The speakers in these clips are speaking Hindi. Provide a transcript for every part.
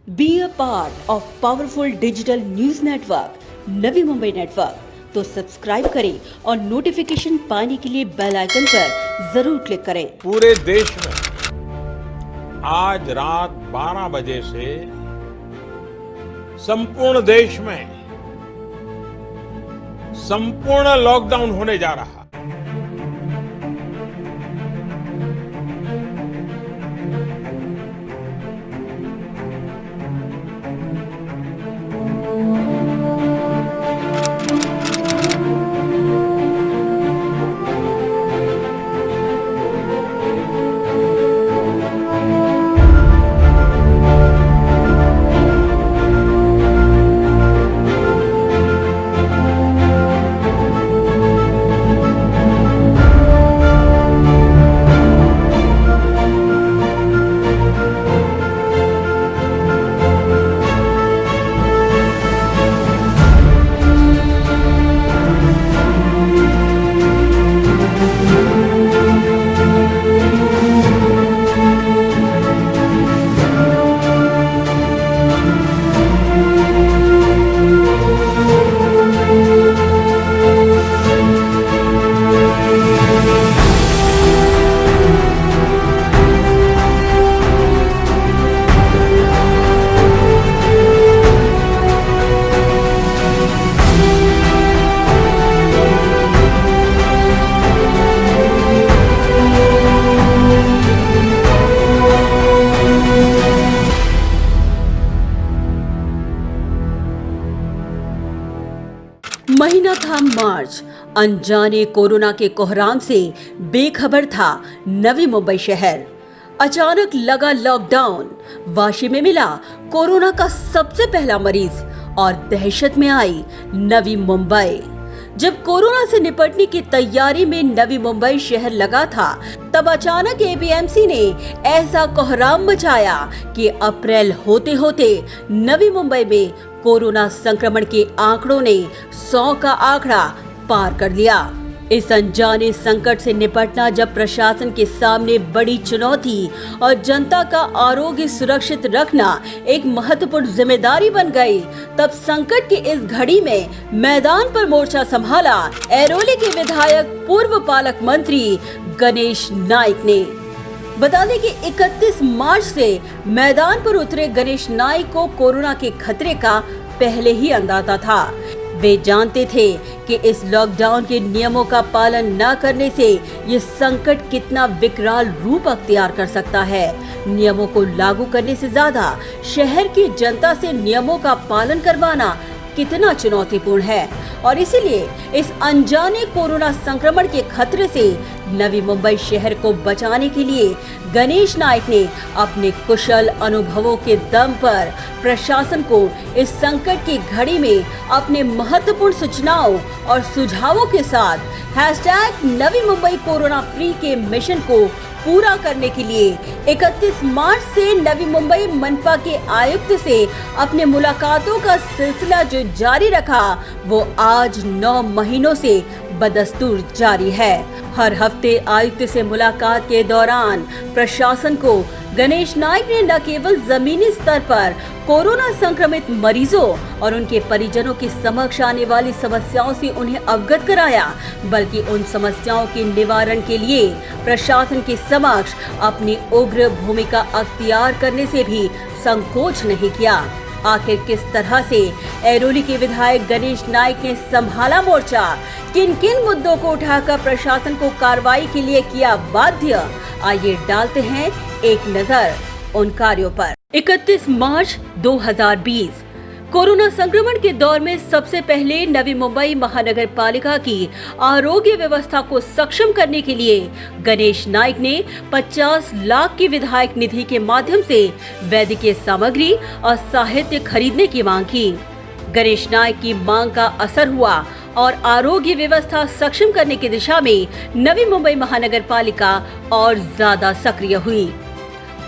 Be a part of powerful digital news network Navi Mumbai network. तो सब्सक्राइब करें और नोटिफिकेशन पाने के लिए बेल आइकन पर जरूर क्लिक करें। पूरे देश में आज रात 12 बजे से संपूर्ण देश में संपूर्ण लॉकडाउन होने जा रहा है। महीना था मार्च। अनजाने कोरोना के कोहराम से बेखबर था नवी मुंबई शहर। अचानक लगा लॉकडाउन। वाशी में मिला कोरोना का सबसे पहला मरीज और दहशत में आई नवी मुंबई। जब कोरोना से निपटने की तैयारी में नवी मुंबई शहर लगा था, तब अचानक एपीएमसी ने ऐसा कोहराम मचाया कि अप्रैल होते होते नवी मुंबई में कोरोना संक्रमण के आंकड़ों ने 100 का आंकड़ा पार कर लिया। इस अनजाने संकट से निपटना जब प्रशासन के सामने बड़ी चुनौती और जनता का आरोग्य सुरक्षित रखना एक महत्वपूर्ण जिम्मेदारी बन गई, तब संकट की इस घड़ी में मैदान पर मोर्चा संभाला ऐरोली के विधायक पूर्व पालक मंत्री गणेश नाइक ने। बता दें कि 31 मार्च से मैदान पर उतरे गणेश नाइक को कोरोना के खतरे का पहले ही अंदाजा था। वे जानते थे कि इस लॉकडाउन के नियमों का पालन न करने से ये संकट कितना विकराल रूप अख्तियार कर सकता है। नियमों को लागू करने से ज्यादा शहर की जनता से नियमों का पालन करवाना कितना चुनौतीपूर्ण है, और इसीलिए इस अनजाने कोरोना संक्रमण के खतरे से नवी मुंबई शहर को बचाने के लिए गणेश नाइक ने अपने कुशल अनुभवों के दम पर प्रशासन को इस संकट की घड़ी में अपने महत्वपूर्ण सूचनाओं और सुझावों के साथ #नवी मुंबई कोरोना फ्री के मिशन को पूरा करने के लिए 31 मार्च से नवी मुंबई मनपा के आयुक्त से अपने मुलाकातों का सिलसिला जो जारी रखा, वो आज 9 महीनों से बदस्तूर जारी है। हर हफ्ते आयुक्त से मुलाकात के दौरान प्रशासन को गणेश नाइक ने न केवल जमीनी स्तर पर कोरोना संक्रमित मरीजों और उनके परिजनों के समक्ष आने वाली समस्याओं से उन्हें अवगत कराया, बल्कि उन समस्याओं के निवारण के लिए प्रशासन के समक्ष अपनी उग्र भूमिका अख्तियार करने से भी संकोच नहीं किया। आखिर किस तरह से ऐरोली के विधायक गणेश नाइक ने संभाला मोर्चा, किन किन मुद्दों को उठाकर प्रशासन को कार्रवाई के लिए किया बाध्य, आइए डालते हैं एक नजर उन कार्यों पर। 31 मार्च 2020 कोरोना संक्रमण के दौर में सबसे पहले नवी मुंबई महानगर पालिका की आरोग्य व्यवस्था को सक्षम करने के लिए गणेश नाइक ने 50 लाख की विधायक निधि के माध्यम से वैद्यकीय सामग्री और साहित्य खरीदने की मांग की। गणेश नाइक की मांग का असर हुआ और आरोग्य व्यवस्था सक्षम करने की दिशा में नवी मुंबई महानगर पालिका और ज्यादा सक्रिय हुई।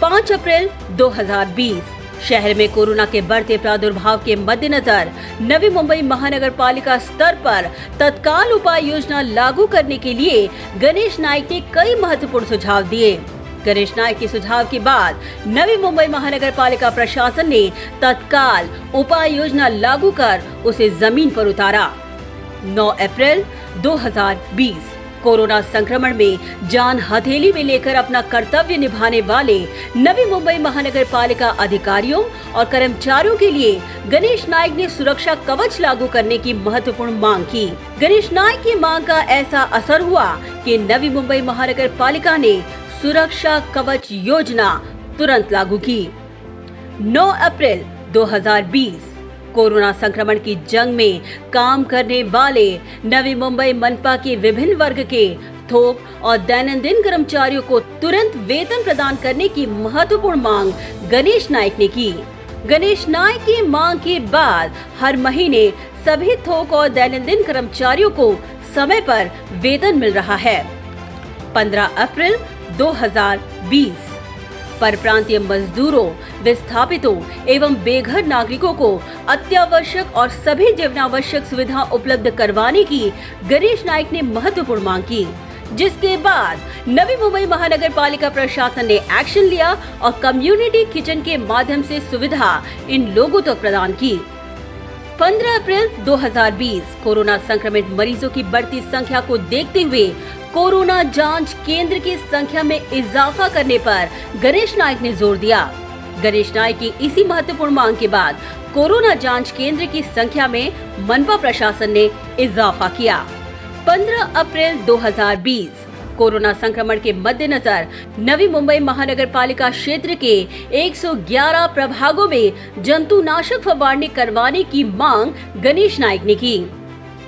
5 अप्रैल 2020 शहर में कोरोना के बढ़ते प्रादुर्भाव के मद्देनजर नवी मुंबई महानगर पालिका स्तर पर तत्काल उपाय योजना लागू करने के लिए गणेश नाइक ने कई महत्वपूर्ण सुझाव दिए। गणेश नाइक के सुझाव के बाद नवी मुंबई महानगर पालिका प्रशासन ने तत्काल उपाय योजना लागू कर उसे जमीन पर उतारा। 9 अप्रैल 2020 कोरोना संक्रमण में जान हथेली में लेकर अपना कर्तव्य निभाने वाले नवी मुंबई महानगर पालिका अधिकारियों और कर्मचारियों के लिए गणेश नाइक ने सुरक्षा कवच लागू करने की महत्वपूर्ण मांग की। गणेश नाइक की मांग का ऐसा असर हुआ कि नवी मुंबई महानगर पालिका ने सुरक्षा कवच योजना तुरंत लागू की। 9 अप्रैल 2020 कोरोना संक्रमण की जंग में काम करने वाले नवी मुंबई मनपा के विभिन्न वर्ग के थोक और दैनंदिन कर्मचारियों को तुरंत वेतन प्रदान करने की महत्वपूर्ण मांग गणेश नाइक ने की। गणेश नाइक की मांग के बाद हर महीने सभी थोक और दैनंदिन कर्मचारियों को समय पर वेतन मिल रहा है। 15 अप्रैल 2020 परप्रांतीय मजदूरों, विस्थापितों एवं बेघर नागरिकों को अत्यावश्यक और सभी जीवनावश्यक सुविधा उपलब्ध करवाने की गणेश नाइक ने महत्वपूर्ण मांग की, जिसके बाद नवी मुंबई महानगर पालिका प्रशासन ने एक्शन लिया और कम्युनिटी किचन के माध्यम से सुविधा इन लोगों तक प्रदान की। 15 अप्रैल 2020 कोरोना संक्रमित मरीजों की बढ़ती संख्या को देखते हुए कोरोना जांच केंद्र की संख्या में इजाफा करने पर गणेश नाइक ने जोर दिया। गणेश नाइक की इसी महत्वपूर्ण मांग के बाद कोरोना जांच केंद्र की संख्या में मनपा प्रशासन ने इजाफा किया। 15 अप्रैल 2020 कोरोना संक्रमण के मद्देनजर नवी मुंबई महानगर पालिका क्षेत्र के 111 प्रभागों में जंतुनाशक फवारनी करवाने की मांग गणेश नाइक ने की।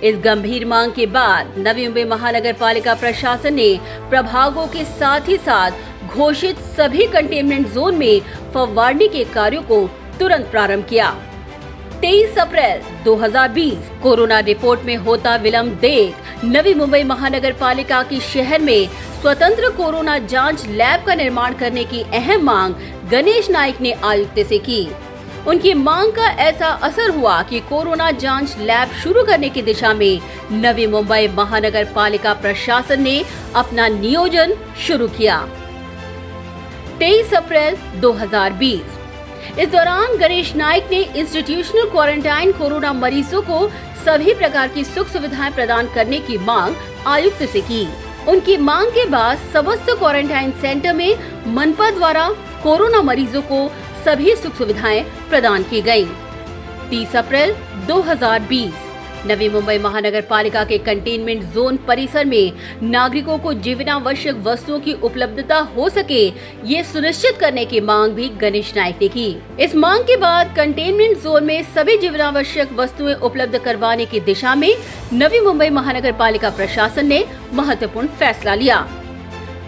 इस गंभीर मांग के बाद नवी मुंबई महानगर पालिका प्रशासन ने प्रभागों के साथ ही साथ घोषित सभी कंटेनमेंट जोन में फवारनी के कार्यों को तुरंत प्रारंभ किया। 23 अप्रैल 2020 कोरोना रिपोर्ट में होता विलंब देख नवी मुंबई महानगर पालिका की शहर में स्वतंत्र कोरोना जांच लैब का निर्माण करने की अहम मांग गणेश नाइक ने आयुक्त से की। उनकी मांग का ऐसा असर हुआ कि कोरोना जांच लैब शुरू करने की दिशा में नवी मुंबई महानगर पालिका प्रशासन ने अपना नियोजन शुरू किया। 23 अप्रैल 2020 इस दौरान गणेश नाइक ने इंस्टीट्यूशनल क्वारंटाइन कोरोना मरीजों को सभी प्रकार की सुख सुविधाएं प्रदान करने की मांग आयुक्त से की। उनकी मांग के बाद समस्त क्वारंटाइन सेंटर में मनपा द्वारा कोरोना मरीजों को सभी सुख सुविधाएं प्रदान की गयी। 30 अप्रैल 2020 नवी मुंबई महानगर पालिका के कंटेनमेंट जोन परिसर में नागरिकों को जीवनावश्यक वस्तुओं की उपलब्धता हो सके, ये सुनिश्चित करने की मांग भी गणेश नाइक ने की। इस मांग के बाद कंटेनमेंट जोन में सभी जीवनावश्यक वस्तुएं उपलब्ध करवाने की दिशा में नवी मुंबई महानगर पालिका प्रशासन ने महत्वपूर्ण फैसला लिया।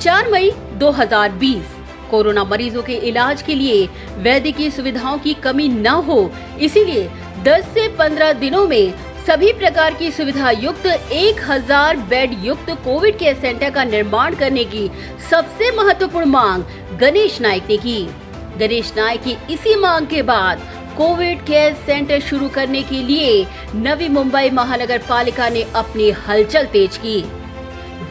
4 मई 2020 कोरोना मरीजों के इलाज के लिए वैद्यकीय सुविधाओं की कमी न हो, इसीलिए 10 से 15 दिनों में सभी प्रकार की सुविधा युक्त 1000 बेड युक्त कोविड केयर सेंटर का निर्माण करने की सबसे महत्वपूर्ण मांग गणेश नाइक ने की। गणेश नाइक की इसी मांग के बाद कोविड केयर सेंटर शुरू करने के लिए नवी मुंबई महानगर पालिका ने अपनी हलचल तेज की।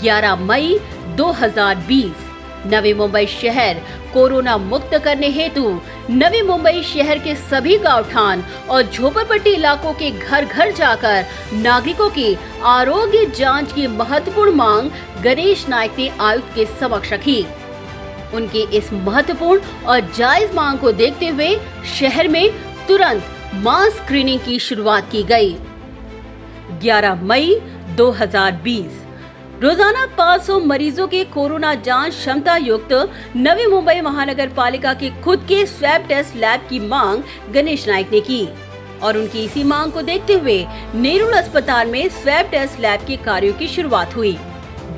11 मई 2020 नवी मुंबई शहर कोरोना मुक्त करने हेतु नवी मुंबई शहर के सभी गांवठान और झोपड़पट्टी इलाकों के घर घर जाकर नागरिकों की आरोग्य जांच की महत्वपूर्ण मांग गणेश नाइक ने आयुक्त के समक्ष रखी। उनकी इस महत्वपूर्ण और जायज मांग को देखते हुए शहर में तुरंत मास स्क्रीनिंग की शुरुआत की गई। 11 मई 2020 रोजाना 500 मरीजों के कोरोना जांच क्षमता युक्त नवी मुंबई महानगर पालिका के खुद के स्वैब टेस्ट लैब की मांग गणेश नाइक ने की और उनकी इसी मांग को देखते हुए नेरुल अस्पताल में स्वैब टेस्ट लैब के कार्यों की शुरुआत हुई।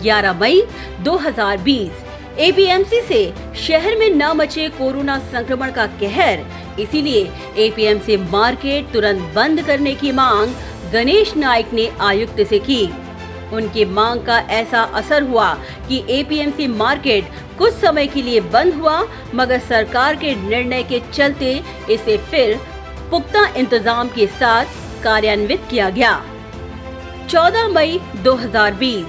11 मई 2020 एपीएमसी से शहर में न मचे कोरोना संक्रमण का कहर, इसीलिए एपीएमसी मार्केट तुरंत बंद करने की मांग गणेश नाइक ने आयुक्त से की। उनकी मांग का ऐसा असर हुआ कि एपीएमसी मार्केट कुछ समय के लिए बंद हुआ, मगर सरकार के निर्णय के चलते इसे फिर पुख्ता इंतजाम के साथ कार्यान्वित किया गया। 14 मई 2020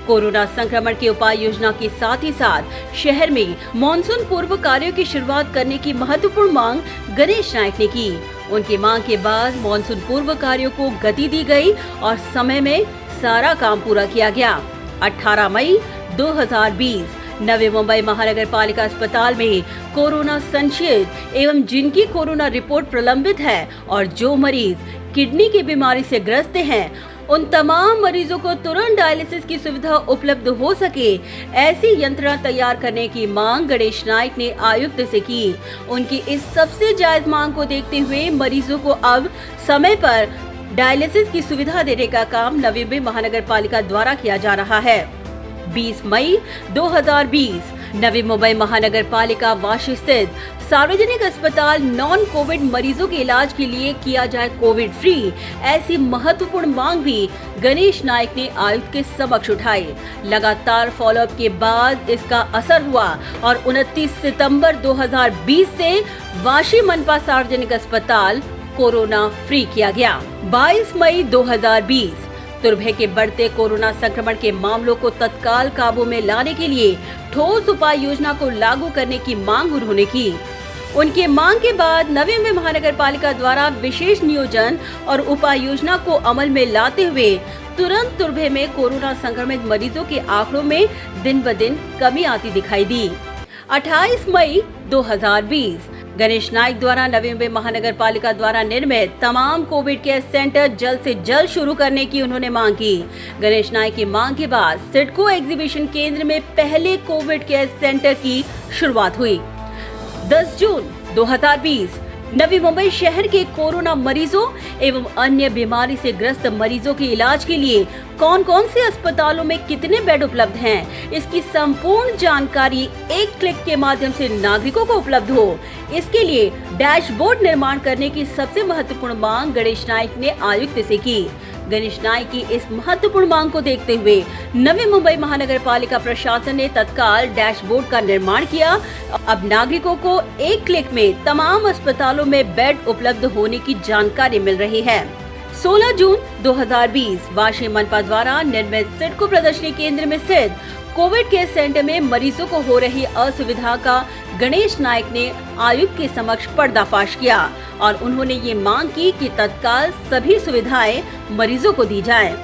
कोरोना संक्रमण के उपाय योजना के साथ ही साथ शहर में मानसून पूर्व कार्यों की शुरुआत करने की महत्वपूर्ण मांग गणेश नायक ने की। उनकी मांग के बाद मानसून पूर्व कार्यों को गति दी गई और समय में सारा काम पूरा किया गया। 18 मई 2020 नवी मुंबई महानगर पालिका अस्पताल में कोरोना संशयित एवं जिनकी कोरोना रिपोर्ट प्रलंबित है और जो मरीज किडनी की बीमारी से ग्रस्त हैं, उन तमाम मरीजों को तुरंत डायलिसिस की सुविधा उपलब्ध हो सके, ऐसी यंत्रणा तैयार करने की मांग गणेश नायक ने आयुक्त से की। उनकी इस सबसे जायज मांग को देखते हुए मरीजों को अब समय पर डायलिसिस की सुविधा देने का काम नवी मुंबई महानगर पालिका द्वारा किया जा रहा है। 20 मई 2020 नवी मुंबई महानगर पालिका वाशी स्थित सार्वजनिक अस्पताल नॉन कोविड मरीजों के इलाज के लिए किया जाए कोविड फ्री, ऐसी महत्वपूर्ण मांग भी गणेश नायक ने आयुक्त के समक्ष उठाई। लगातार फॉलोअप के बाद इसका असर हुआ और 29 सितंबर 2020 से वाशी मनपा सार्वजनिक अस्पताल कोरोना फ्री किया गया। 22 मई 2020 तुर्भे के बढ़ते कोरोना संक्रमण के मामलों को तत्काल काबू में लाने के लिए ठोस उपाय योजना को लागू करने की मांग उन्होंने की। उनके मांग के बाद नवी मुंबई महानगर पालिका द्वारा विशेष नियोजन और उपाय योजना को अमल में लाते हुए तुरंत तुर्भे में कोरोना संक्रमित मरीजों के आंकड़ों में दिन ब दिन कमी आती दिखाई दी। 28 मई 2020 गणेश नायक द्वारा नवी मुंबई महानगर पालिका द्वारा निर्मित तमाम कोविड केयर सेंटर जल्द से जल्द शुरू करने की उन्होंने मांग की। गणेश नायक की मांग के बाद सिडको एग्जीबिशन केंद्र में पहले कोविड केयर सेंटर की शुरुआत हुई। 10 जून 2020 नवी मुंबई शहर के कोरोना मरीजों एवं अन्य बीमारी से ग्रस्त मरीजों के इलाज के लिए कौन कौन से अस्पतालों में कितने बेड उपलब्ध हैं, इसकी संपूर्ण जानकारी एक क्लिक के माध्यम से नागरिकों को उपलब्ध हो, इसके लिए डैशबोर्ड निर्माण करने की सबसे महत्वपूर्ण मांग गणेश नायक ने आयुक्त से की। गणेश नायक की इस महत्वपूर्ण मांग को देखते हुए नवी मुंबई महानगर पालिका प्रशासन ने तत्काल डैशबोर्ड का निर्माण किया। अब नागरिकों को एक क्लिक में तमाम अस्पतालों में बेड उपलब्ध होने की जानकारी मिल रही है। 16 जून 2020 वाशी मनपा द्वारा निर्मित सिडको प्रदर्शनी केंद्र में स्थित कोविड केयर सेंटर में मरीजों को हो रही असुविधा का गणेश नायक ने आयुक्त के समक्ष पर्दाफाश किया और उन्होंने ये मांग की कि तत्काल सभी सुविधाएं मरीजों को दी जाएं।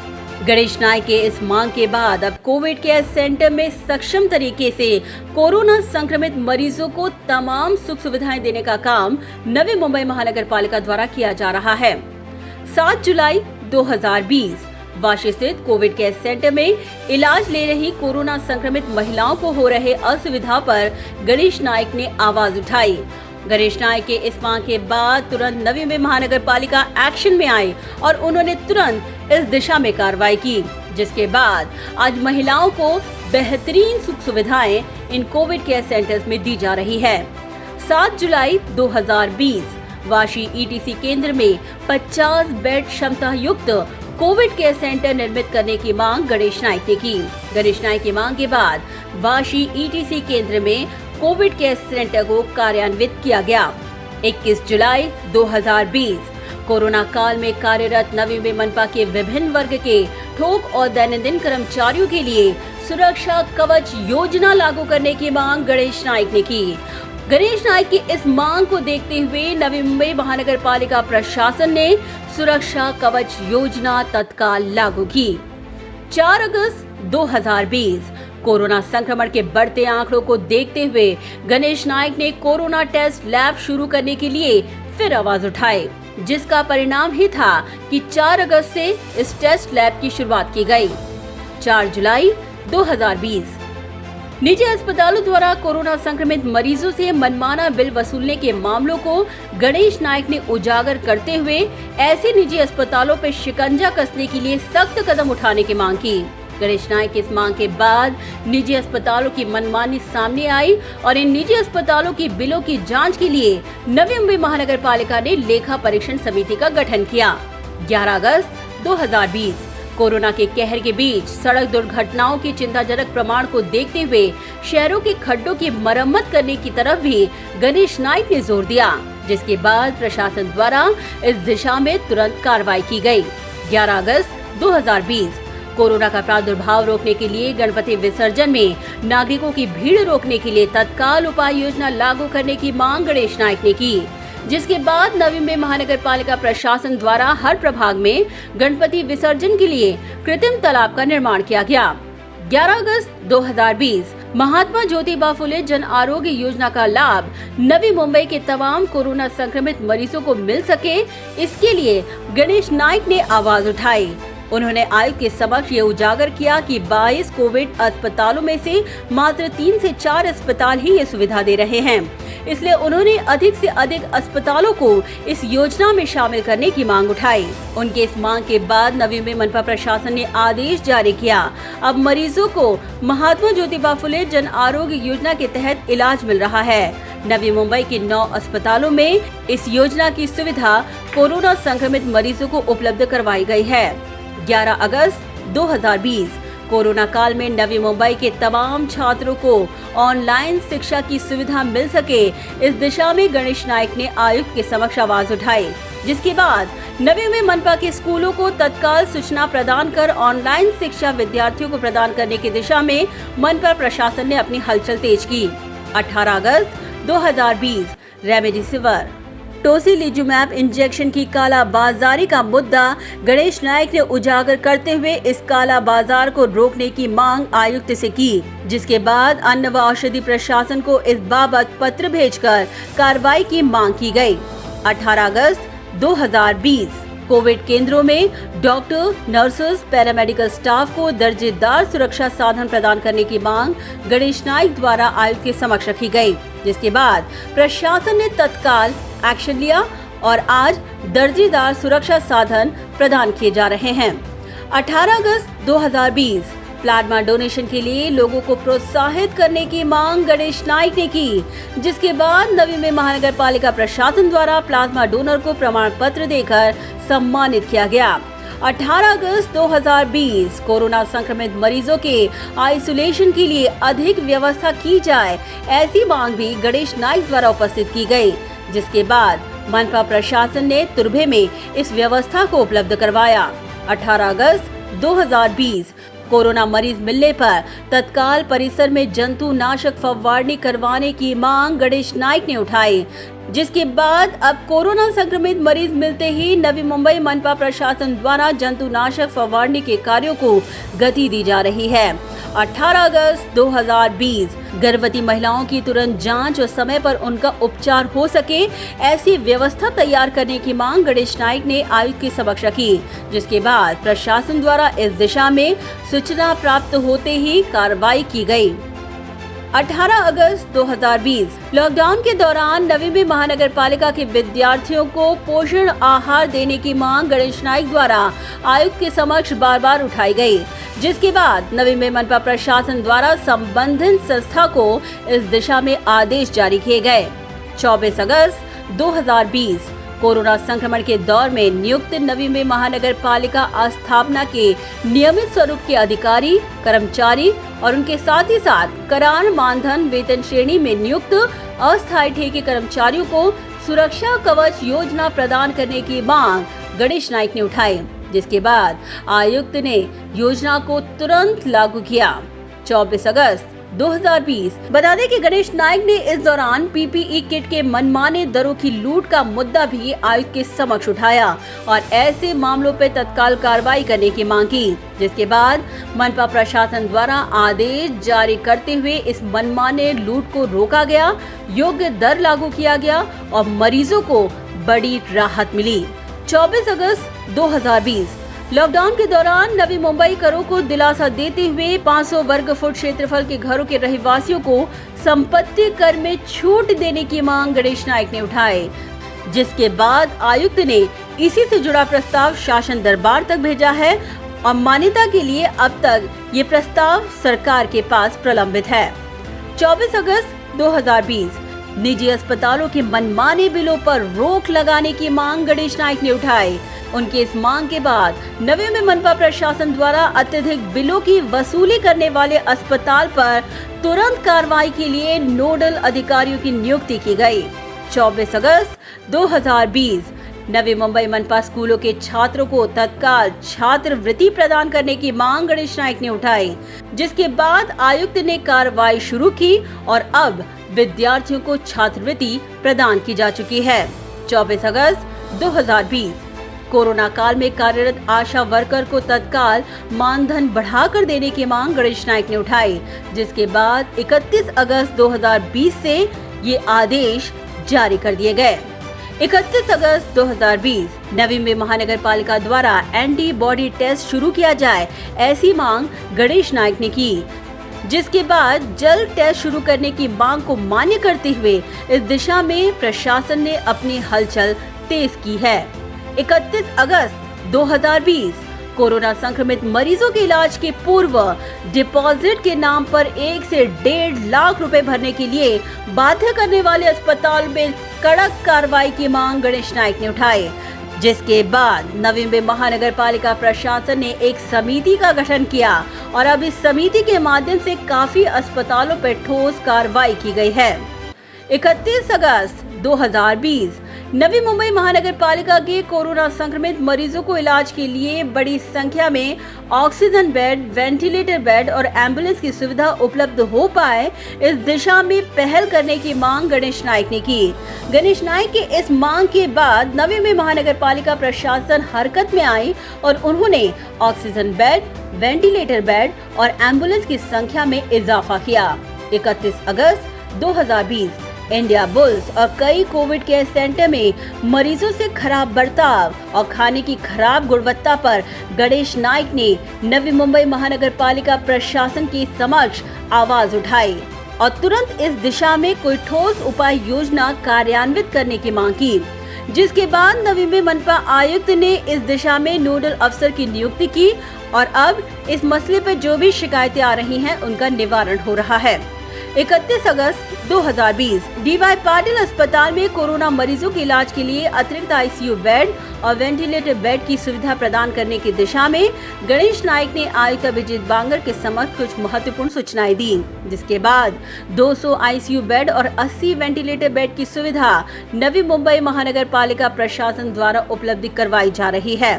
गणेश नायक के इस मांग के बाद अब कोविड केयर सेंटर में सक्षम तरीके से कोरोना संक्रमित मरीजों को तमाम सुख सुविधाएं देने का काम नवी मुंबई महानगर पालिका द्वारा किया जा रहा है। 7 जुलाई 2020 वाशी स्थित कोविड केयर सेंटर में इलाज ले रही कोरोना संक्रमित महिलाओं को हो रहे असुविधा पर गणेश नायक ने आवाज उठाई। गणेश नायक के इस मांग के बाद तुरंत नवी मुंबई महानगर पालिका एक्शन में आई और उन्होंने तुरंत इस दिशा में कार्रवाई की, जिसके बाद आज महिलाओं को बेहतरीन सुख सुविधाएं इन कोविड केयर सेंटर्स में दी जा रही है। 7 जुलाई 2020 वाशी ईटीसी केंद्र में 50 बेड क्षमता युक्त कोविड केयर सेंटर निर्मित करने की मांग गणेश नायक ने की। गणेश नायक की मांग के बाद वाशी ईटीसी केंद्र में कोविड केयर सेंटर को कार्यान्वित किया गया। 21 जुलाई 2020 कोरोना काल में कार्यरत नवी मुंबई मनपा के विभिन्न वर्ग के ठोक और दैनंदिन कर्मचारियों के लिए सुरक्षा कवच योजना लागू करने की मांग गणेश नायक ने की। गणेश नायक की इस मांग को देखते हुए नवी मुंबई महानगर पालिका प्रशासन ने सुरक्षा कवच योजना तत्काल लागू की। 4 अगस्त 2020 कोरोना संक्रमण के बढ़ते आंकड़ों को देखते हुए गणेश नायक ने कोरोना टेस्ट लैब शुरू करने के लिए फिर आवाज उठाई, जिसका परिणाम ही था कि 4 अगस्त से इस टेस्ट लैब की शुरुआत की गई। 4 जुलाई 2020 निजी अस्पतालों द्वारा कोरोना संक्रमित मरीजों से मनमाना बिल वसूलने के मामलों को गणेश नायक ने उजागर करते हुए ऐसे निजी अस्पतालों पर शिकंजा कसने के लिए सख्त कदम उठाने की मांग की। गणेश नायक की इस मांग के बाद निजी अस्पतालों की मनमानी सामने आई और इन निजी अस्पतालों की बिलों की जांच के लिए नवी मुंबई महानगर पालिका ने लेखा परीक्षण समिति का गठन किया। 11 अगस्त 2020 कोरोना के कहर के बीच सड़क दुर्घटनाओं के चिंताजनक प्रमाण को देखते हुए शहरों के खड्डों की मरम्मत करने की तरफ भी गणेश नायक ने जोर दिया, जिसके बाद प्रशासन द्वारा इस दिशा में तुरंत कार्रवाई की गई। 11 अगस्त 2020 कोरोना का प्रादुर्भाव रोकने के लिए गणपति विसर्जन में नागरिकों की भीड़ रोकने के लिए तत्काल उपाय योजना लागू करने की मांग गणेश नाइक ने की, जिसके बाद नवी मुंबई महानगर पालिका प्रशासन द्वारा हर प्रभाग में गणपति विसर्जन के लिए कृत्रिम तालाब का निर्माण किया गया। 11 अगस्त 2020 महात्मा ज्योतिबा फुले जन आरोग्य योजना का लाभ नवी मुंबई के तमाम कोरोना संक्रमित मरीजों को मिल सके, इसके लिए गणेश नाइक ने आवाज उठाई। उन्होंने आयुक्त के समक्ष ये उजागर किया कि 22 कोविड अस्पतालों में से मात्र 3 से 4 अस्पताल ही ये सुविधा दे रहे हैं, इसलिए उन्होंने अधिक से अधिक अस्पतालों को इस योजना में शामिल करने की मांग उठाई। उनके इस मांग के बाद नवी मुंबई मनपा प्रशासन ने आदेश जारी किया। अब मरीजों को महात्मा ज्योतिबा फुले जन आरोग्य योजना के तहत इलाज मिल रहा है। नवी मुंबई के 9 अस्पतालों में इस योजना की सुविधा कोरोना संक्रमित मरीजों को उपलब्ध करवाई गई है। 11 अगस्त 2020 कोरोना काल में नवी मुंबई के तमाम छात्रों को ऑनलाइन शिक्षा की सुविधा मिल सके, इस दिशा में गणेश नाइक ने आयुक्त के समक्ष आवाज उठाई, जिसके बाद नवी मुंबई मनपा के स्कूलों को तत्काल सूचना प्रदान कर ऑनलाइन शिक्षा विद्यार्थियों को प्रदान करने की दिशा में मनपा प्रशासन ने अपनी हलचल तेज की। 18 अगस्त 2020 रेमडेसिविर टोसिलिजुमैब इंजेक्शन की कालाबाजारी का मुद्दा गणेश नाइक ने उजागर करते हुए इस काला बाजार को रोकने की मांग आयुक्त से की, जिसके बाद अन्न व औषधि प्रशासन को इस बाबत पत्र भेजकर कार्रवाई की मांग की गई। 18 अगस्त 2020 कोविड केंद्रों में डॉक्टर, नर्सेस, पैरामेडिकल स्टाफ को दर्जेदार सुरक्षा साधन प्रदान करने की मांग गणेश नाइक द्वारा आयुक्त के समक्ष रखी गई, जिसके बाद प्रशासन ने तत्काल एक्शन लिया और आज दर्जेदार सुरक्षा साधन प्रदान किए जा रहे हैं। 18 अगस्त 2020 प्लाज्मा डोनेशन के लिए लोगों को प्रोत्साहित करने की मांग गणेश नाइक ने की, जिसके बाद नवी मुंबई महानगर पालिका प्रशासन द्वारा प्लाज्मा डोनर को प्रमाण पत्र देकर सम्मानित किया गया। 18 अगस्त 2020 कोरोना संक्रमित मरीजों के आइसोलेशन के लिए अधिक व्यवस्था की जाए, ऐसी मांग भी गणेश नाइक द्वारा उपस्थित की गई, जिसके बाद मनपा प्रशासन ने तुर्भे में इस व्यवस्था को उपलब्ध करवाया। 18 अगस्त 2020 कोरोना मरीज मिलने पर तत्काल परिसर में जंतुनाशक फव्वारणी करवाने की मांग गणेश नाइक ने उठाई, जिसके बाद अब कोरोना संक्रमित मरीज मिलते ही नवी मुंबई मनपा प्रशासन द्वारा जंतुनाशक फव्वारणी के कार्यों को गति दी जा रही है। 18 अगस्त 2020 गर्भवती महिलाओं की तुरंत जांच और समय पर उनका उपचार हो सके, ऐसी व्यवस्था तैयार करने की मांग गणेश नाइक ने आयुक्त के समक्ष रखी, जिसके बाद प्रशासन द्वारा इस दिशा में सूचना प्राप्त होते ही कार्रवाई की गई। 18 अगस्त 2020 लॉकडाउन के दौरान नवी मुंबई महानगर पालिका के विद्यार्थियों को पोषण आहार देने की मांग गणेश नाइक द्वारा आयुक्त के समक्ष बार बार उठाई गई, जिसके बाद नवी मुंबई मनपा प्रशासन द्वारा संबंधित संस्था को इस दिशा में आदेश जारी किए गए। 24 अगस्त 2020 कोरोना संक्रमण के दौर में नियुक्त नवी मुंबई महानगर पालिका स्थापना के नियमित स्वरूप के अधिकारी, कर्मचारी और उनके साथ ही साथ करार मानधन वेतन श्रेणी में नियुक्त अस्थायी ठेके कर्मचारियों को सुरक्षा कवच योजना प्रदान करने की मांग गणेश नाइक ने उठाई, जिसके बाद आयुक्त ने योजना को तुरंत लागू किया। 24 अगस्त 2020 बता दें कि गणेश नाइक ने इस दौरान पीपीई किट के मनमाने दरों की लूट का मुद्दा भी आयुक्त के समक्ष उठाया और ऐसे मामलों पर तत्काल कार्रवाई करने की मांग की, जिसके बाद मनपा प्रशासन द्वारा आदेश जारी करते हुए इस मनमाने लूट को रोका गया, योग्य दर लागू किया गया और मरीजों को बड़ी राहत मिली। 24 अगस्त 2020 लॉकडाउन के दौरान नवी मुंबई करों को दिलासा देते हुए 500 वर्ग फुट क्षेत्रफल के घरों के रहवासियों को संपत्ति कर में छूट देने की मांग गणेश नाइक ने उठाई, जिसके बाद आयुक्त ने इसी से जुड़ा प्रस्ताव शासन दरबार तक भेजा है और मान्यता के लिए अब तक ये प्रस्ताव सरकार के पास प्रलंबित है। 24 अगस्त 2020 निजी अस्पतालों के मनमाने बिलों पर रोक लगाने की मांग गणेश नाइक ने उठाई। उनकी इस मांग के बाद नवी मुंबई मनपा प्रशासन द्वारा अत्यधिक बिलों की वसूली करने वाले अस्पताल पर तुरंत कार्रवाई के लिए नोडल अधिकारियों की नियुक्ति की गई। 24 अगस्त 2020 नवी मुंबई मनपा स्कूलों के छात्रों को तत्काल छात्रवृत्ति प्रदान करने की मांग गणेश नाइक ने उठाई, जिसके बाद आयुक्त ने कार्रवाई शुरू की और अब विद्यार्थियों को छात्रवृत्ति प्रदान की जा चुकी है। 24 अगस्त 2020 कोरोना काल में कार्यरत आशा वर्कर को तत्काल मानधन बढ़ाकर देने की मांग गणेश नाइक ने उठाई, जिसके बाद 31 अगस्त 2020 से ये आदेश जारी कर दिए गए। 31 अगस्त 2020 नवी मुंबई महानगर पालिका द्वारा एंटीबॉडी टेस्ट शुरू किया जाए, ऐसी मांग गणेश नाइक ने की, जिसके बाद जल्द टेस्ट शुरू करने की मांग को मान्य करते हुए इस दिशा में प्रशासन ने अपनी हलचल तेज की है। 31 अगस्त 2020 कोरोना संक्रमित मरीजों के इलाज के पूर्व डिपॉजिट के नाम पर 1 से 1.5 लाख रुपए भरने के लिए बाध्य करने वाले अस्पताल में कड़क कार्रवाई की मांग गणेश नाइक ने उठाई, जिसके बाद नवी मुंबई महानगर पालिका प्रशासन ने एक समिति का गठन किया और अब इस समिति के माध्यम से काफी अस्पतालों पर ठोस कार्रवाई की गई है। 31 अगस्त 2020 नवी मुंबई महानगर पालिका के कोरोना संक्रमित मरीजों को इलाज के लिए बड़ी संख्या में ऑक्सीजन बेड, वेंटिलेटर बेड और एम्बुलेंस की सुविधा उपलब्ध हो पाए, इस दिशा में पहल करने की मांग गणेश नाइक ने की। गणेश नाइक के इस मांग के बाद नवी मुंबई महानगर पालिका प्रशासन हरकत में आई और उन्होंने ऑक्सीजन बेड, वेंटिलेटर बेड और एम्बुलेंस की संख्या में इजाफा किया। 31 अगस्त 2020 इंडिया बुल्स और कई कोविड केयर सेंटर में मरीजों से खराब बर्ताव और खाने की खराब गुणवत्ता पर गणेश नाइक ने नवी मुंबई महानगर पालिका प्रशासन के समक्ष आवाज उठाई और तुरंत इस दिशा में कोई ठोस उपाय योजना कार्यान्वित करने की मांग की, जिसके बाद नवी मुंबई मनपा आयुक्त ने इस दिशा में नोडल अफसर की नियुक्ति की और अब इस मसले पर जो भी शिकायतें आ रही हैं उनका निवारण हो रहा है। 31 अगस्त 2020 डीवाई पाटिल अस्पताल में कोरोना मरीजों के इलाज के लिए अतिरिक्त आईसीयू बेड और वेंटिलेटर बेड की सुविधा प्रदान करने की दिशा में गणेश नाइक ने आयुक्त अभिजीत बांगर के समक्ष कुछ महत्वपूर्ण सूचनाएं दी, जिसके बाद 200 आईसीयू बेड और 80 वेंटिलेटर बेड की सुविधा नवी मुंबई महानगर पालिका प्रशासन द्वारा उपलब्ध करवाई जा रही है।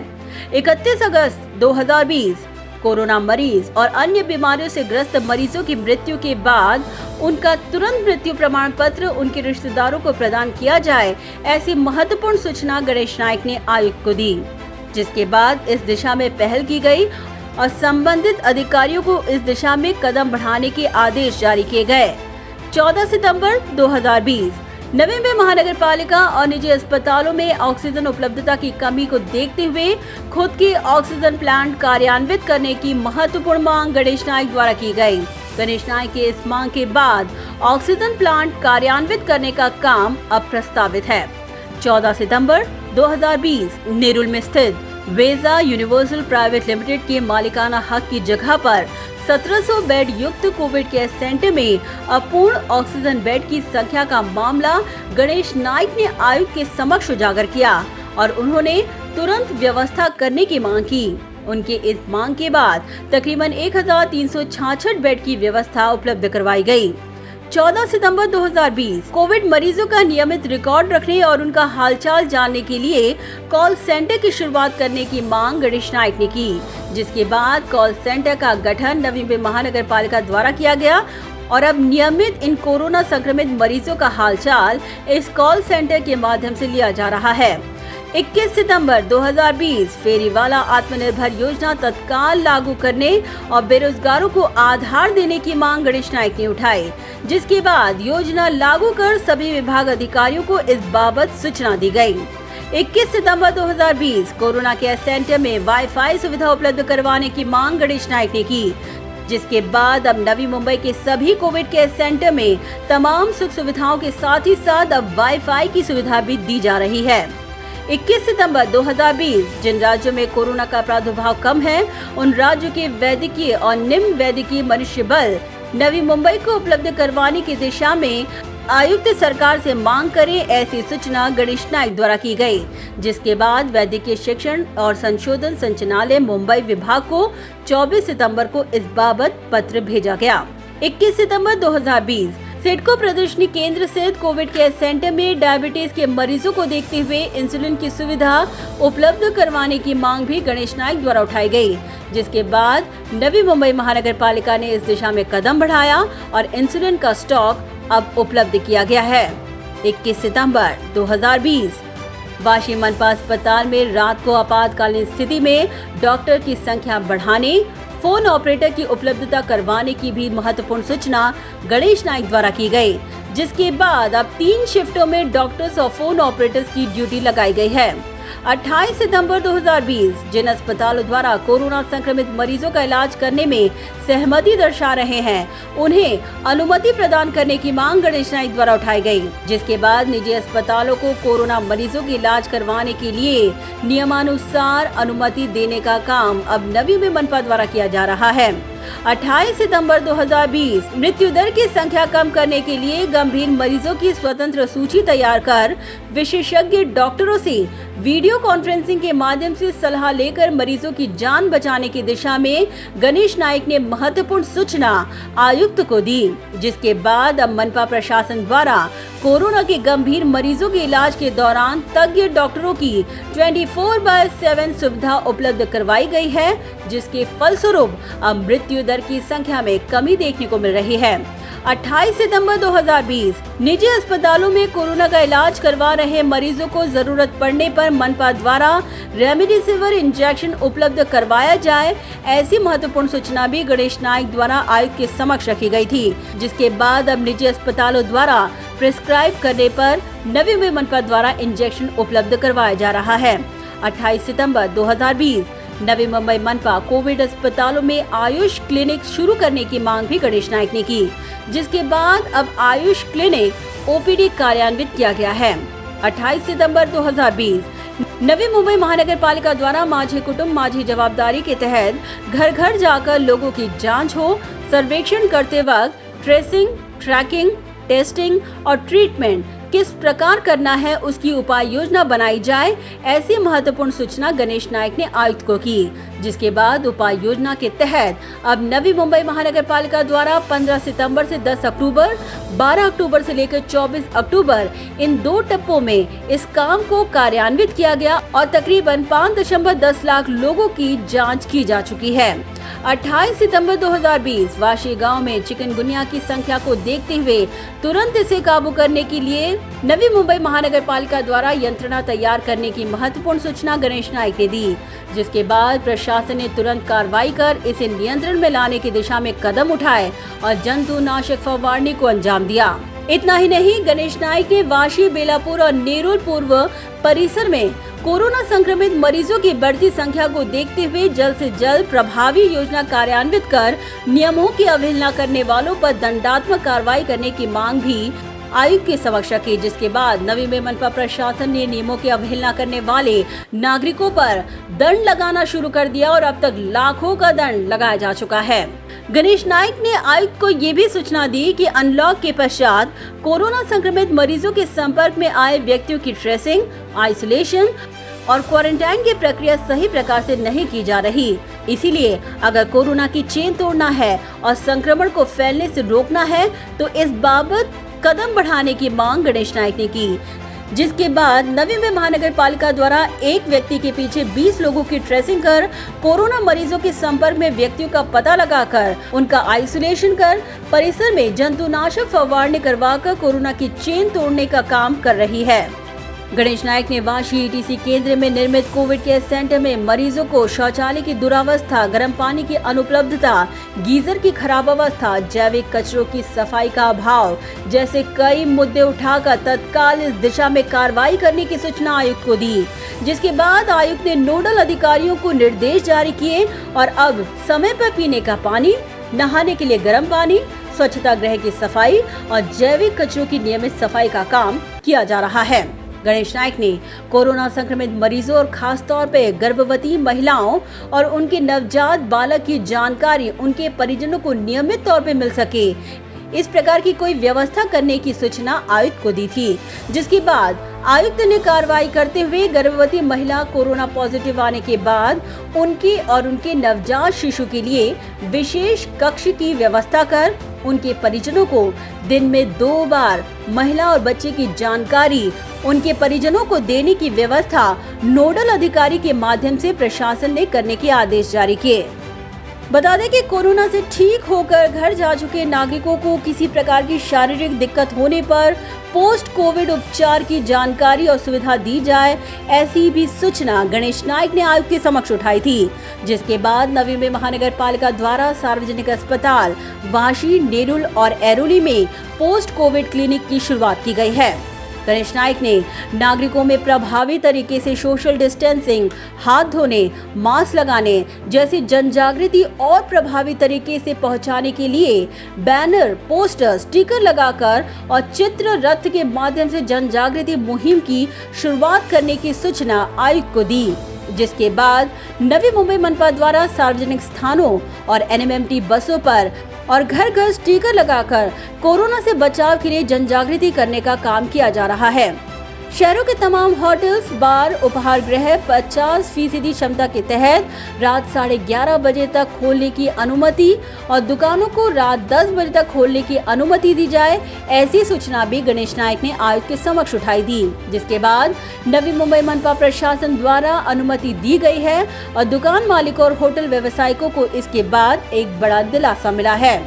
31 अगस्त 2020 कोरोना मरीज और अन्य बीमारियों से ग्रस्त मरीजों की मृत्यु के बाद उनका तुरंत मृत्यु प्रमाण पत्र उनके रिश्तेदारों को प्रदान किया जाए, ऐसी महत्वपूर्ण सूचना गणेश नाइक ने आयुक्त को दी, जिसके बाद इस दिशा में पहल की गई और संबंधित अधिकारियों को इस दिशा में कदम बढ़ाने के आदेश जारी किए गए। 14 सितंबर 2020 नवी मुंबई महानगर पालिका और निजी अस्पतालों में ऑक्सीजन उपलब्धता की कमी को देखते हुए खुद के ऑक्सीजन प्लांट कार्यान्वित करने की महत्वपूर्ण मांग गणेश नाइक द्वारा की गई। गणेश नाइक के इस मांग के बाद ऑक्सीजन प्लांट कार्यान्वित करने का काम अब प्रस्तावित है। 14 सितंबर 2020 नेरुल में स्थित वेजा यूनिवर्सल प्राइवेट लिमिटेड के मालिकाना हक की जगह पर 1700 बेड युक्त कोविड केयर सेंटर में अपूर्ण ऑक्सीजन बेड की संख्या का मामला गणेश नाइक ने आयुक्त के समक्ष उजागर किया और उन्होंने तुरंत व्यवस्था करने की मांग की। उनके इस मांग के बाद तकरीबन 1366 बेड की व्यवस्था उपलब्ध करवाई गई। 14 सितंबर 2020 कोविड मरीजों का नियमित रिकॉर्ड रखने और उनका हालचाल जानने के लिए कॉल सेंटर की शुरुआत करने की मांग गणेश नाइक ने की, जिसके बाद कॉल सेंटर का गठन नवी मुंबई महानगर पालिका द्वारा किया गया और अब नियमित इन कोरोना संक्रमित मरीजों का हालचाल इस कॉल सेंटर के माध्यम से लिया जा रहा है। 21 सितंबर 2020 फेरीवाला आत्मनिर्भर योजना तत्काल लागू करने और बेरोजगारों को आधार देने की मांग गणेश नाइक ने उठाई, जिसके बाद योजना लागू कर सभी विभाग अधिकारियों को इस बाबत सूचना दी गई। 21 सितंबर 2020 कोरोना केयर सेंटर में वाईफाई सुविधा उपलब्ध करवाने की मांग गणेश नाइक ने की, जिसके बाद अब नवी मुंबई के सभी कोविड केयर सेंटर में तमाम सुख सुविधाओं के साथ ही साथ अब वाईफाई की सुविधा भी दी जा रही है। 21 सितंबर 2020 जिन राज्यों में कोरोना का प्रादुर्भाव कम है, उन राज्यों के वैद्यकीय और निम्न वैद्यकीय मनुष्य बल नवी मुंबई को उपलब्ध करवाने की दिशा में आयुक्त सरकार से मांग करें, ऐसी सूचना गणेश नाइक द्वारा की गई, जिसके बाद वैद्यकीय शिक्षण और संशोधन संचालनालय मुंबई विभाग को 24 सितंबर को इस बाबत पत्र भेजा गया। 21 सितंबर 2020 सिडको प्रदर्शनी केंद्र स्थित कोविड केयर सेंटर में डायबिटीज के मरीजों को देखते हुए इंसुलिन की सुविधा उपलब्ध करवाने की मांग भी गणेश नाइक द्वारा उठाई गई, जिसके बाद नवी मुंबई महानगर पालिका ने इस दिशा में कदम बढ़ाया और इंसुलिन का स्टॉक अब उपलब्ध किया गया है। 21 सितंबर 2020 वाशी मनपा अस्पताल में रात को आपातकालीन स्थिति में डॉक्टर की संख्या बढ़ाने, फोन ऑपरेटर की उपलब्धता करवाने की भी महत्वपूर्ण सूचना गणेश नाइक द्वारा की गई, जिसके बाद अब 3 शिफ्टों में डॉक्टर्स और फोन ऑपरेटर्स की ड्यूटी लगाई गई है। 28 सितंबर 2020 जिन अस्पतालों द्वारा कोरोना संक्रमित मरीजों का इलाज करने में सहमति दर्शा रहे हैं, उन्हें अनुमति प्रदान करने की मांग गणेश नाइक द्वारा उठाई गई, जिसके बाद निजी अस्पतालों को कोरोना मरीजों के इलाज करवाने के लिए नियमानुसार अनुमति देने का काम अब नवी मुंबई मनपा द्वारा किया जा रहा है। 28 सितंबर 2020 मृत्यु दर की संख्या कम करने के लिए गंभीर मरीजों की स्वतंत्र सूची तैयार कर विशेषज्ञ डॉक्टरों से वीडियो कॉन्फ्रेंसिंग के माध्यम से सलाह लेकर मरीजों की जान बचाने की दिशा में गणेश नाइक ने महत्वपूर्ण सूचना आयुक्त को दी, जिसके बाद अब मनपा प्रशासन द्वारा कोरोना के गंभीर मरीजों के इलाज के दौरान तज्ञ डॉक्टरों की 24/7 सुविधा उपलब्ध करवाई गई है, जिसके फलस्वरूप अब मृत्यु दर की संख्या में कमी देखने को मिल रही है। 28 सितंबर 2020 निजी अस्पतालों में कोरोना का इलाज करवा रहे मरीजों को जरूरत पड़ने पर मनपा द्वारा रेमडेसिविर इंजेक्शन उपलब्ध करवाया जाए, ऐसी महत्वपूर्ण सूचना भी गणेश नाइक द्वारा आयुक्त के समक्ष रखी गई थी, जिसके बाद अब निजी अस्पतालों द्वारा प्रिस्क्राइब करने पर नवी मुंबई मनपा द्वारा इंजेक्शन उपलब्ध करवाया जा रहा है। 28 सितंबर 2020 नवी मुंबई मनपा कोविड अस्पतालों में आयुष क्लिनिक शुरू करने की मांग भी गणेश नाइक ने की, जिसके बाद अब आयुष क्लिनिक ओपीडी कार्यान्वित किया गया है। 28 सितंबर 2020 नवी मुंबई महानगर पालिका द्वारा माझे कुटुंब माझी जवाबदारी के तहत घर घर जाकर लोगों की जांच हो, सर्वेक्षण करते वक्त ट्रेसिंग, ट्रैकिंग, टेस्टिंग और ट्रीटमेंट किस प्रकार करना है उसकी उपाय योजना बनाई जाए, ऐसी महत्वपूर्ण सूचना गणेश नाइक ने आयुक्त को की, जिसके बाद उपाय योजना के तहत अब नवी मुंबई महानगर पालिका द्वारा 15 सितंबर से 10 अक्टूबर, 12 अक्टूबर से लेकर 24 अक्टूबर इन 2 टप्पों में इस काम को कार्यान्वित किया गया और तकरीबन 5.10 लाख लोगों की जाँच की जा चुकी है। 28 सितंबर 2020 वाशी गांव में चिकनगुनिया की संख्या को देखते हुए तुरंत इसे काबू करने के लिए नवी मुंबई महानगर पालिका द्वारा यंत्रणा तैयार करने की महत्वपूर्ण सूचना गणेश नाइक ने दी, जिसके बाद प्रशासन ने तुरंत कार्रवाई कर इसे नियंत्रण में लाने की दिशा में कदम उठाए और जंतुनाशक फवारने को अंजाम दिया। इतना ही नहीं, गणेश नाइक ने वाशी, बेलापुर और नेरुल पूर्व परिसर में कोरोना संक्रमित मरीजों की बढ़ती संख्या को देखते हुए जल्द से जल्द प्रभावी योजना कार्यान्वित कर नियमों की अवहेलना करने वालों पर दंडात्मक कार्रवाई करने की मांग भी आयुक्त के समक्ष रखी, जिसके बाद नवी मुंबई मनपा प्रशासन ने नियमों की अवहेलना करने वाले नागरिकों पर दंड लगाना शुरू कर दिया और अब तक लाखों का दंड लगाया जा चुका है। गणेश नाइक ने आयुक्त को ये भी सूचना दी कि अनलॉक के पश्चात कोरोना संक्रमित मरीजों के संपर्क में आए व्यक्तियों की ट्रेसिंग, आइसोलेशन और क्वारंटाइन की प्रक्रिया सही प्रकार से नहीं की जा रही। इसीलिए अगर कोरोना की चेन तोड़ना है और संक्रमण को फैलने से रोकना है तो इस बाबत कदम बढ़ाने की मांग गणेश नाइक ने की, जिसके बाद नवी मुंबई महानगर पालिका द्वारा एक व्यक्ति के पीछे 20 लोगों की ट्रेसिंग कर कोरोना मरीजों के संपर्क में व्यक्तियों का पता लगाकर उनका आइसोलेशन कर परिसर में जंतुनाशक फवारने करवाकर कोरोना की चेन तोड़ने का काम कर रही है। गणेश नाइक ने वाशी ईटीसी केंद्र में निर्मित कोविड केयर सेंटर में मरीजों को शौचालय की दुरावस्था, गर्म पानी की अनुपलब्धता, गीजर की खराब अवस्था, जैविक कचरों की सफाई का अभाव जैसे कई मुद्दे उठाकर तत्काल इस दिशा में कार्रवाई करने की सूचना आयुक्त को दी, जिसके बाद आयुक्त ने नोडल अधिकारियों को निर्देश जारी किए और अब समय पर पीने का पानी, नहाने के लिए गर्म पानी, स्वच्छता गृह की सफाई और जैविक कचरों की नियमित सफाई का काम किया जा रहा है। गणेश नाइक ने कोरोना संक्रमित मरीजों और खास तौर पे गर्भवती महिलाओं और उनके नवजात बालक की जानकारी उनके परिजनों को नियमित तौर पे मिल सके, इस प्रकार की कोई व्यवस्था करने की सूचना आयुक्त को दी थी, जिसके बाद आयुक्त ने कार्रवाई करते हुए गर्भवती महिला कोरोना पॉजिटिव आने के बाद उनकी और उनके नवजात शिशु के लिए विशेष कक्ष की व्यवस्था कर उनके परिजनों को दिन में 2 बार महिला और बच्चे की जानकारी उनके परिजनों को देने की व्यवस्था नोडल अधिकारी के माध्यम से प्रशासन ने करने के आदेश जारी किए। बता दें कि कोरोना से ठीक होकर घर जा चुके नागरिकों को किसी प्रकार की शारीरिक दिक्कत होने पर पोस्ट कोविड उपचार की जानकारी और सुविधा दी जाए, ऐसी भी सूचना गणेश नाइक ने आयुक्त के समक्ष उठाई थी। जिसके बाद नवी मुंबई महानगर पालिका द्वारा सार्वजनिक अस्पताल वाशी, नेरुल और एरोली में पोस्ट कोविड क्लिनिक की शुरुआत की गई है। गणेश नाइक ने नागरिकों में प्रभावी तरीके से सोशल डिस्टेंसिंग, हाथ धोने, मास्क लगाने जैसी जन जागृति और प्रभावी तरीके से पहुंचाने के लिए बैनर, पोस्टर, स्टिकर लगाकर और चित्र रथ के माध्यम से जन जागृति मुहिम की शुरुआत करने की सूचना आयुक्त को दी। जिसके बाद नवी मुंबई मनपा द्वारा सार्वजनिक स्थानों और एनएमएमटी बसों पर और घर घर स्टिकर लगाकर कोरोना से बचाव के लिए जन जागृति करने का काम किया जा रहा है। शहरों के तमाम होटल्स, बार, उपहार गृह 50% क्षमता के तहत रात 11:30 बजे तक खोलने की अनुमति और दुकानों को रात 10 बजे तक खोलने की अनुमति दी जाए, ऐसी सूचना भी गणेश नाइक ने आयुक्त के समक्ष उठाई दी। जिसके बाद नवी मुंबई मनपा प्रशासन द्वारा अनुमति दी गई है और दुकान मालिकों और होटल व्यवसायिकों को इसके बाद एक बड़ा दिलासा मिला है।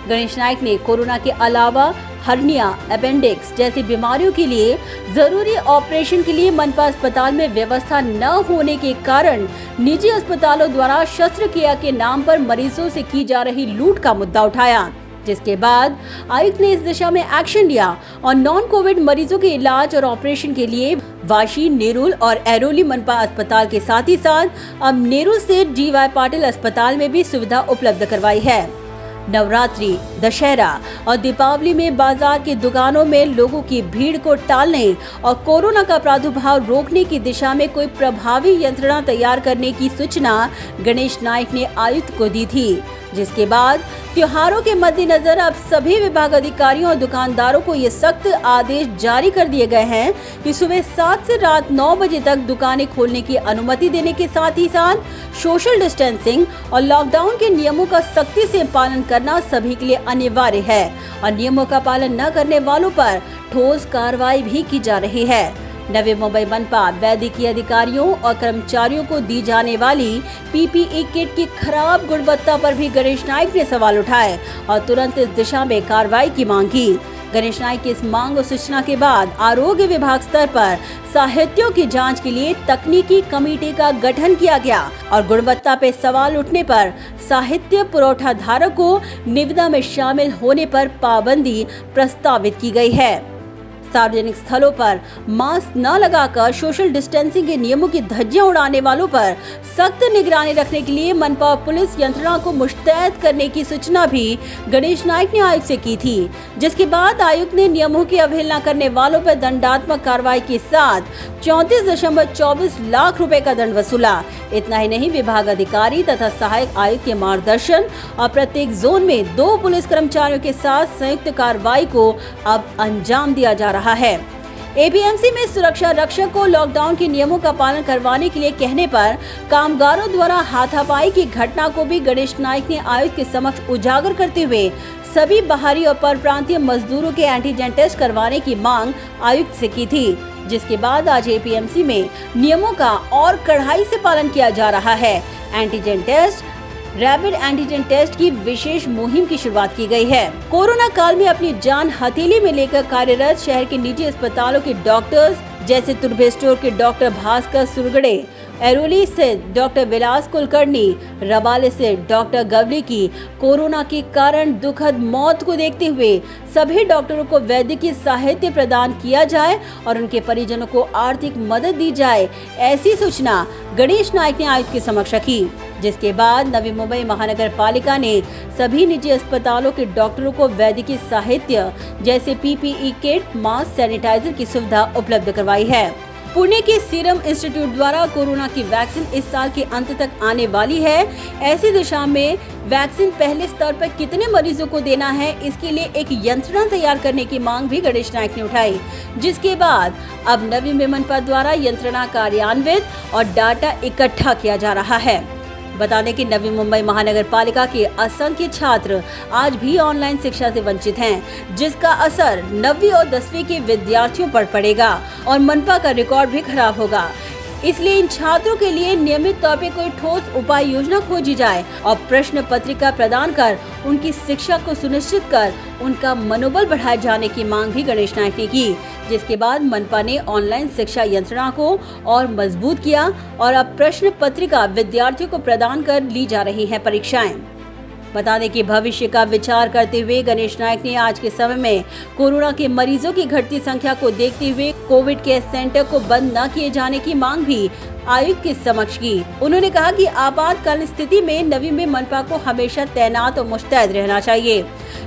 गणेश नाइक ने कोरोना के अलावा हर्निया, अपेंडिक्स जैसी बीमारियों के लिए जरूरी ऑपरेशन के लिए मनपा अस्पताल में व्यवस्था न होने के कारण निजी अस्पतालों द्वारा शस्त्रक्रिया के नाम पर मरीजों से की जा रही लूट का मुद्दा उठाया। जिसके बाद आयुक्त ने इस दिशा में एक्शन लिया और नॉन कोविड मरीजों के इलाज और ऑपरेशन के लिए वाशी, नेरुल और एरोली मनपा अस्पताल के साथ ही साथ अब नेरुल से DY पाटिल अस्पताल में भी सुविधा उपलब्ध करवाई है। नवरात्रि, दशहरा और दीपावली में बाजार की दुकानों में लोगों की भीड़ को टालने और कोरोना का प्रादुर्भाव रोकने की दिशा में कोई प्रभावी यंत्रणा तैयार करने की सूचना गणेश नाइक ने आयुक्त को दी थी। जिसके बाद त्योहारों के मद्देनजर अब सभी विभाग अधिकारियों और दुकानदारों को ये सख्त आदेश जारी कर दिए गए हैं कि सुबह 7 से रात 9 बजे तक दुकानें खोलने की अनुमति देने के साथ ही साथ सोशल डिस्टेंसिंग और लॉकडाउन के नियमों का सख्ती से पालन करना सभी के लिए अनिवार्य है और नियमों का पालन न करने वालों पर ठोस कार्रवाई भी की जा रही है। नवी मुंबई मनपा वैद्यकीय अधिकारियों और कर्मचारियों को दी जाने वाली PPE किट की खराब गुणवत्ता पर भी गणेश नाइक ने सवाल उठाए और तुरंत इस दिशा में कार्रवाई की मांग की। गणेश नाइक की इस मांग और सूचना के बाद आरोग्य विभाग स्तर पर साहित्यों की जांच के लिए तकनीकी कमेटी का गठन किया गया और गुणवत्ता पे सवाल उठने पर साहित्य पुरौठा धारक को निविदा में शामिल होने पर पाबंदी प्रस्तावित की गई है। सार्वजनिक स्थलों पर मास्क न लगाकर सोशल डिस्टेंसिंग के नियमों की धज्जियां उड़ाने वालों पर सख्त निगरानी रखने के लिए मनपा पुलिस यंत्रणा को मुस्तैद करने की सूचना भी गणेश नाइक ने आयुक्त से की थी। जिसके बाद आयुक्त ने नियमों की अवहेलना करने वालों पर दंडात्मक कार्रवाई के साथ 34.24 लाख रुपए का दंड वसूला। इतना ही नहीं, विभाग अधिकारी तथा सहायक आयुक्त के मार्गदर्शन और प्रत्येक जोन में 2 पुलिस कर्मचारियों के साथ संयुक्त कार्रवाई को अब अंजाम दिया जा रहा है। APMC में सुरक्षा रक्षक को लॉकडाउन के नियमों का पालन करवाने के लिए कहने पर कामगारों द्वारा हाथापाई की घटना को भी गणेश नाइक ने आयुक्त के समक्ष उजागर करते हुए सभी बाहरी और परप्रांतीय मजदूरों के एंटीजन टेस्ट करवाने की मांग आयुक्त से की थी। जिसके बाद आज APMC में नियमों का और कड़ाई से पालन किया जा रहा है। Antigen test, rapid antigen test की विशेष मुहिम की शुरुआत की गई है। कोरोना काल में अपनी जान हथेली में लेकर कार्यरत शहर के निजी अस्पतालों के डॉक्टर्स जैसे तुर्भे स्टोर के डॉक्टर भास्कर सुरगड़े, एरोली से डॉक्टर विलास कुलकर्णी, रबाले से डॉक्टर गवली की कोरोना के कारण दुखद मौत को देखते हुए सभी डॉक्टरों को वैद्यकीय साहित्य प्रदान किया जाए और उनके परिजनों को आर्थिक मदद दी जाए, ऐसी सूचना गणेश नाइक ने आयुक्त के समक्ष रखी। जिसके बाद नवी मुंबई महानगर पालिका ने सभी निजी अस्पतालों के डॉक्टरों को वैद्यकीय साहित्य जैसे PPE किट, मास्क, सैनिटाइजर की सुविधा उपलब्ध करवाई है। पुणे के सीरम इंस्टीट्यूट द्वारा कोरोना की वैक्सीन इस साल के अंत तक आने वाली है। ऐसी दिशा में वैक्सीन पहले स्तर पर कितने मरीजों को देना है, इसके लिए एक यंत्रणा तैयार करने की मांग भी गणेश नायक ने उठाई, जिसके बाद अब नवी मनपा द्वारा यंत्रणा कार्यान्वित और डाटा इकट्ठा किया जा रहा है। बता दें कि नवी मुंबई महानगर पालिका के असंख्य छात्र आज भी ऑनलाइन शिक्षा से वंचित हैं, जिसका असर 9वीं और 10वीं के विद्यार्थियों पर पड़ेगा और मनपा का रिकॉर्ड भी खराब होगा। इसलिए इन छात्रों के लिए नियमित तौर पे कोई ठोस उपाय योजना खोजी जाए और प्रश्न पत्रिका प्रदान कर उनकी शिक्षा को सुनिश्चित कर उनका मनोबल बढ़ाए जाने की मांग भी गणेश नायक ने की, जिसके बाद मनपा ने ऑनलाइन शिक्षा यंत्रणा को और मजबूत किया और अब प्रश्न पत्रिका विद्यार्थियों को प्रदान कर ली जा रही है परीक्षाएं। बता दें कि भविष्य का विचार करते हुए गणेश नायक ने आज के समय में कोरोना के मरीजों की घटती संख्या को देखते हुए कोविड केयर सेंटर को बंद न किए जाने की मांग भी आयुक्त के समक्ष की। उन्होंने कहा कि आपातकालीन स्थिति में नवी में मनपा को हमेशा तैनात और मुस्तैद रहना चाहिए,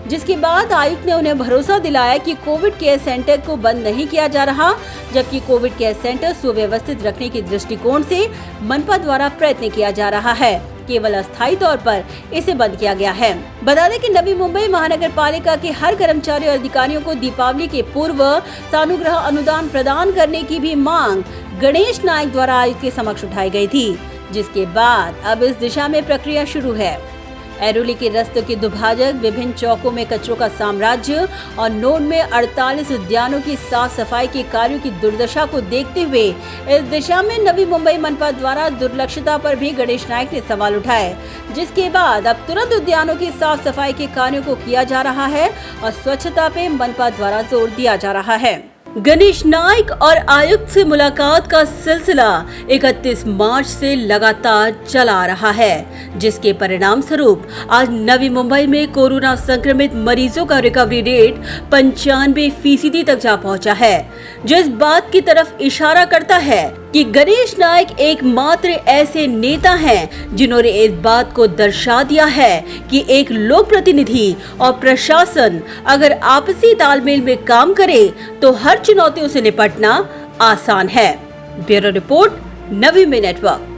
जिसके बाद आयुक्त ने उन्हें भरोसा दिलाया कि कोविड केयर सेंटर को बंद नहीं किया जा रहा, जबकि कोविड केयर सेंटर सुव्यवस्थित रखने के दृष्टिकोण से मनपा द्वारा प्रयत्न किया जा रहा है, केवल अस्थायी तौर पर इसे बंद किया गया है। बता दें कि नवी मुंबई महानगर पालिका के हर कर्मचारी और अधिकारियों को दीपावली के पूर्व सानुग्रह अनुदान प्रदान करने की भी मांग गणेश नायक द्वारा आयुक्त के समक्ष उठाई गई थी, जिसके बाद अब इस दिशा में प्रक्रिया शुरू है। ऐरोली के रास्तों के दुभाजक, विभिन्न चौकों में कचरों का साम्राज्य और नोड में 48 उद्यानों की साफ सफाई के कार्यों की दुर्दशा को देखते हुए इस दिशा में नवी मुंबई मनपा द्वारा दुर्लक्षता पर भी गणेश नायक ने सवाल उठाए, जिसके बाद अब तुरंत उद्यानों की साफ सफाई के कार्यों को किया जा रहा है और स्वच्छता पे मनपा द्वारा जोर दिया जा रहा है। गणेश नायक और आयुक्त से मुलाकात का सिलसिला 31 मार्च से लगातार चला आ रहा है, जिसके परिणाम स्वरूप आज नवी मुंबई में कोरोना संक्रमित मरीजों का रिकवरी रेट 95% तक जा पहुंचा है, जो इस बात की तरफ इशारा करता है कि गणेश नायक एकमात्र ऐसे नेता हैं जिन्होंने इस बात को दर्शा दिया है कि एक लोक प्रतिनिधि और प्रशासन अगर आपसी तालमेल में काम करे तो हर चुनौतियों से निपटना आसान है। ब्यूरो रिपोर्ट, नवी में नेटवर्क।